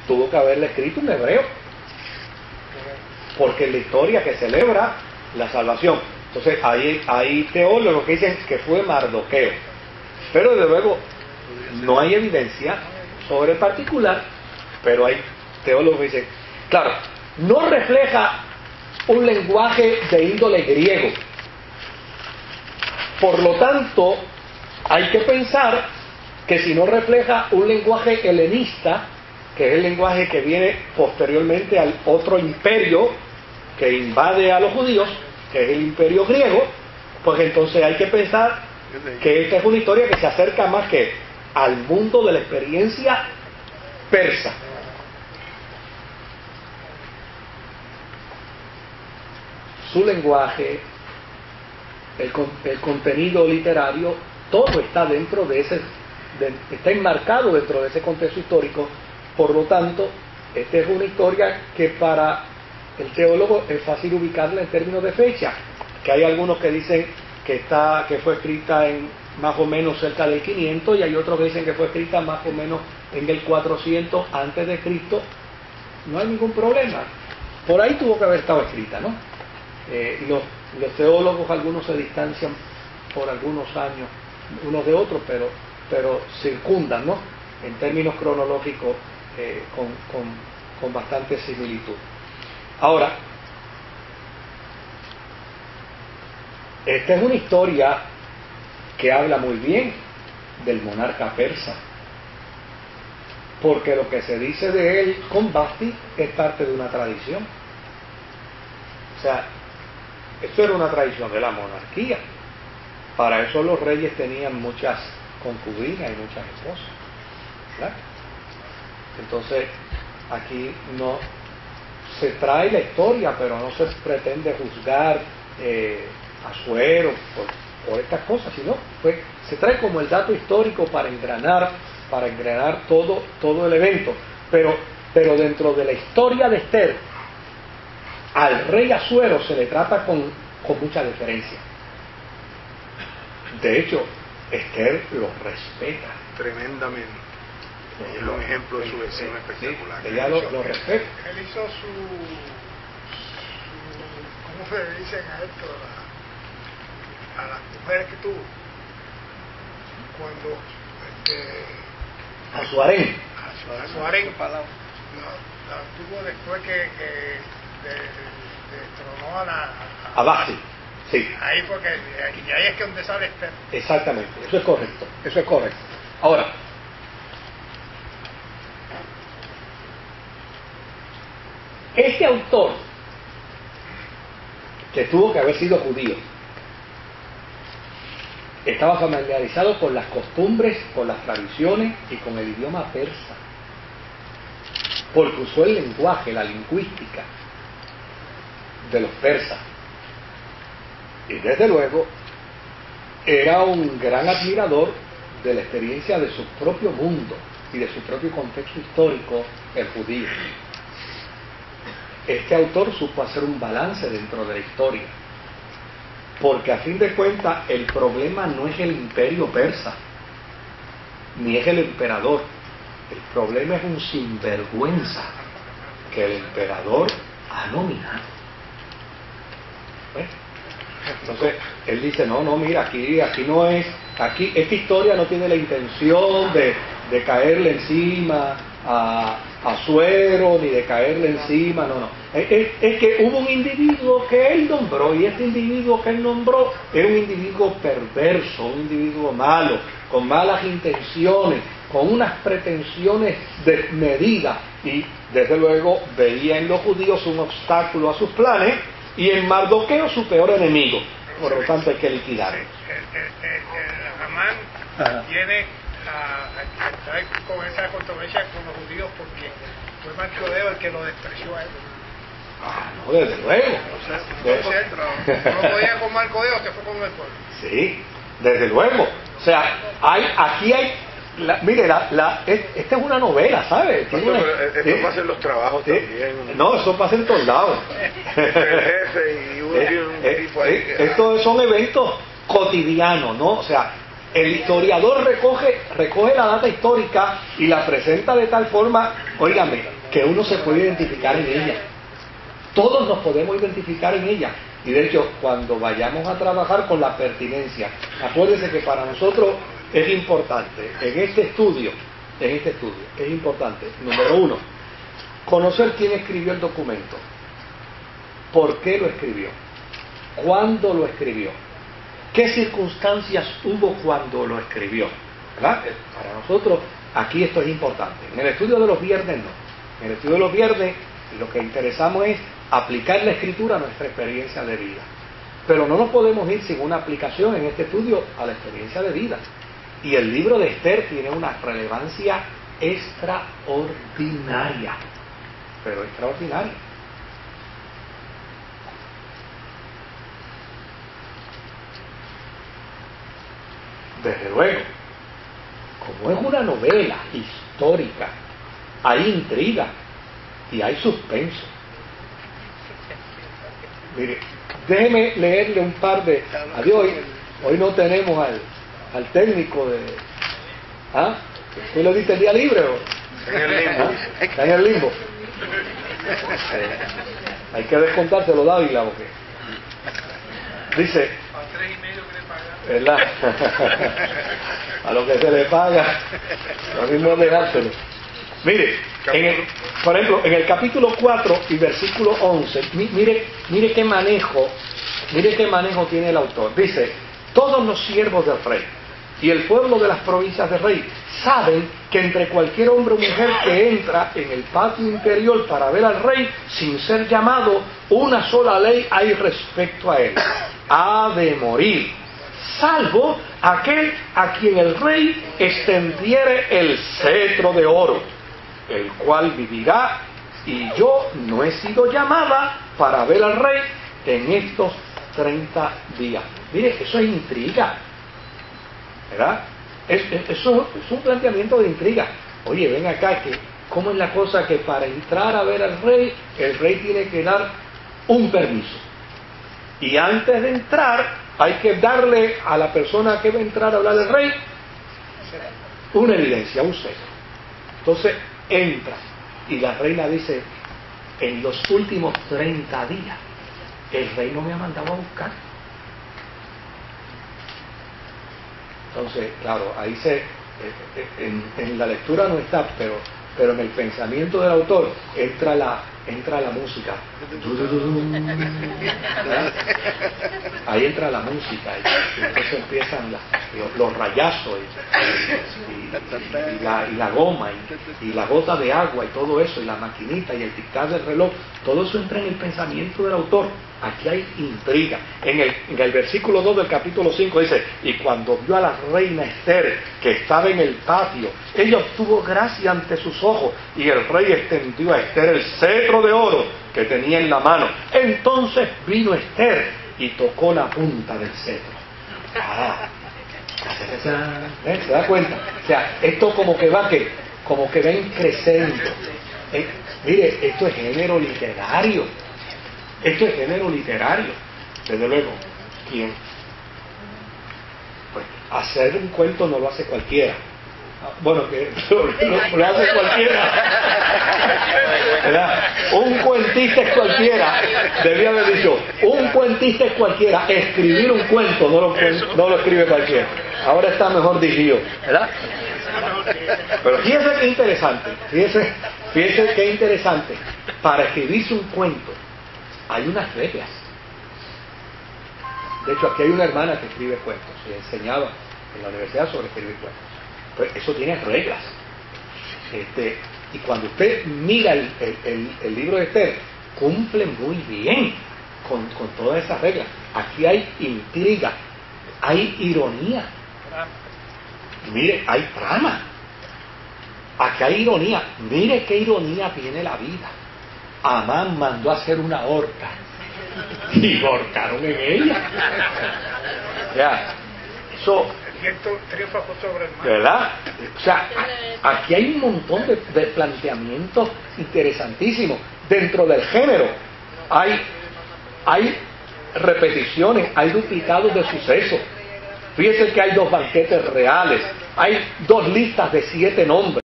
tuvo que haberle escrito un hebreo, porque es la historia que celebra la salvación. Entonces hay teólogos que dicen que fue Mardoqueo, pero desde luego no hay evidencia sobre el particular, pero hay teólogos que dicen, claro, no refleja un lenguaje de índole griego, por lo tanto hay que pensar que si no refleja un lenguaje helenista, que es el lenguaje que viene posteriormente al otro imperio que invade a los judíos, que es el imperio griego, pues entonces hay que pensar que esta es una historia que se acerca más que al mundo de la experiencia persa. Su lenguaje, el contenido literario, todo está dentro de ese, está enmarcado dentro de ese contexto histórico. Por lo tanto, esta es una historia que para el teólogo es fácil ubicarla en términos de fecha, que hay algunos que dicen que fue escrita en más o menos cerca del 500 y hay otros que dicen que fue escrita más o menos en el 400 antes de Cristo. No hay ningún problema, por ahí tuvo que haber estado escrita, ¿no? Los teólogos, algunos se distancian por algunos años unos de otros, pero circundan, ¿no?, en términos cronológicos, con bastante similitud. Ahora, esta es una historia que habla muy bien del monarca persa, porque lo que se dice de él con Basti es parte de una tradición. O sea, esto era una tradición de la monarquía. Para eso los reyes tenían muchas concubinas y muchas esposas, ¿verdad? Entonces, aquí no se trae la historia, pero no se pretende juzgar a Suero por estas cosas, sino pues se trae como el dato histórico para engranar todo el evento. Pero dentro de la historia de Esther, al rey Asuero se le trata con mucha deferencia. De hecho, Esther lo respeta tremendamente. Es un ejemplo de su vecino espectacular. Sí, ella lo respeta. Él hizo ¿cómo se le dicen a esto? A las mujeres que tuvo. Cuando A su harén. A su harén. La tuvo después que destronó a Basti. Sí. Ahí porque y ahí es que donde sale Esther. Exactamente, eso es correcto. Ahora, este autor, que tuvo que haber sido judío, estaba familiarizado con las costumbres, con las tradiciones y con el idioma persa, porque usó el lenguaje, la lingüística de los persas. Y desde luego era un gran admirador de la experiencia de su propio mundo y de su propio contexto histórico, el judío. Este autor supo hacer un balance dentro de la historia, porque a fin de cuentas el problema no es el imperio persa, ni es el emperador. El problema es un sinvergüenza que el emperador ha nominado. ¿Ves? Entonces él dice, no, mira, aquí no es, aquí esta historia no tiene la intención de caerle encima a Asuero, ni de caerle encima, no. Es que hubo un individuo que él nombró, y este individuo que él nombró era un individuo perverso, un individuo malo, con malas intenciones, con unas pretensiones desmedidas, y desde luego veía en los judíos un obstáculo a sus planes, y en Mardoqueo su peor enemigo. Por lo tanto hay que liquidarlo. Amán tiene con esa controversia con los judíos porque fue Mardoqueo el que lo despreció a él. No, desde luego. No podía con Mardoqueo, se fue con el pueblo. Sí, desde luego. O sea, aquí hay mire, esta es una novela, ¿sabes? Esto pasa en los trabajos también. No, eso pasa en todos lados. El jefe y un tipo ahí. Estos son eventos cotidianos, ¿no? O sea, El historiador recoge la data histórica y la presenta de tal forma, óigame, que uno se puede identificar en ella. Todos nos podemos identificar en ella. Y de hecho, cuando vayamos a trabajar con la pertinencia, acuérdense que para nosotros es importante, en este estudio, es importante, número uno, conocer quién escribió el documento, por qué lo escribió, cuándo lo escribió, qué circunstancias hubo cuando lo escribió, ¿verdad? Para nosotros aquí esto es importante. En el estudio de los viernes no. En el estudio de los viernes lo que interesamos es aplicar la escritura a nuestra experiencia de vida. Pero no nos podemos ir sin una aplicación en este estudio a la experiencia de vida. Y el libro de Esther tiene una relevancia extraordinaria, pero extraordinaria. Desde luego, como es una novela histórica, hay intriga y hay suspenso. Mire, déjeme leerle un par de... Adiós, hoy no tenemos al técnico de... ¿Ah? ¿Tú le diste el día libre o...? En el limbo. ¿Ah? Está en el limbo. Hay que descontárselo, Dávila, porque... Dice... A 3.5 que le pagan. ¿Verdad? A lo que se le paga, lo mismo es dejárselo. Mire, por ejemplo, en el capítulo 4 y versículo 11, mire qué manejo tiene el autor. Dice, todos los siervos del rey y el pueblo de las provincias del rey saben que entre cualquier hombre o mujer que entra en el patio interior para ver al rey sin ser llamado, una sola ley hay respecto a él: ha de morir, salvo aquel a quien el rey extendiere el cetro de oro, el cual vivirá, y yo no he sido llamada para ver al rey en estos 30 días. Mire, eso es intriga, ¿verdad? Eso es un planteamiento de intriga. Oye, ven acá, que ¿cómo es la cosa que para entrar a ver al rey, el rey tiene que dar un permiso? Y antes de entrar, hay que darle a la persona que va a entrar a hablar del rey una evidencia, un sello. Entonces, entra. Y la reina dice, en los últimos 30 días, el rey no me ha mandado a buscar. Entonces, claro, ahí en la lectura no está, pero en el pensamiento del autor entra la música. ¿Verdad? Ahí entra la música y entonces empiezan los rayazos y la goma y la gota de agua y todo eso, y la maquinita y el tic-tac del reloj. Todo eso entra en el pensamiento del autor. Aquí hay intriga. En el versículo 2 del capítulo 5 dice, y cuando vio a la reina Esther, que estaba en el patio, ella obtuvo gracia ante sus ojos, y el rey extendió a Esther el cetro de oro que tenía en la mano. Entonces vino Esther y tocó la punta del cetro. ¿Se da cuenta? O sea, esto como que va creciendo. Mire, esto es género literario. Esto es género literario. Desde luego, ¿quién? Pues hacer un cuento no lo hace cualquiera. Bueno, que lo hace cualquiera, ¿verdad? Un cuentista es cualquiera. Debía haber dicho, un cuentista es cualquiera. Escribir un cuento no lo escribe cualquiera. Ahora está mejor dirigido, ¿verdad? Pero fíjese qué interesante. Fíjese qué interesante. Para escribirse un cuento hay unas reglas. De hecho, aquí hay una hermana que escribe cuentos y enseñaba en la universidad sobre escribir cuentos. Pues eso tiene reglas. Y cuando usted mira el libro de Esther, cumple muy bien con todas esas reglas. Aquí hay intriga, hay ironía. Mire, hay trama. Aquí hay ironía. Mire qué ironía tiene la vida. Amán mandó a hacer una horca y lo horcaron en ella. Ya, eso, Triunfa sobre el mar. ¿verdad? O sea, aquí hay un montón de planteamientos interesantísimos dentro del género. Hay repeticiones, hay duplicados de sucesos. Fíjense que hay 2 banquetes reales, hay 2 listas de 7 nombres.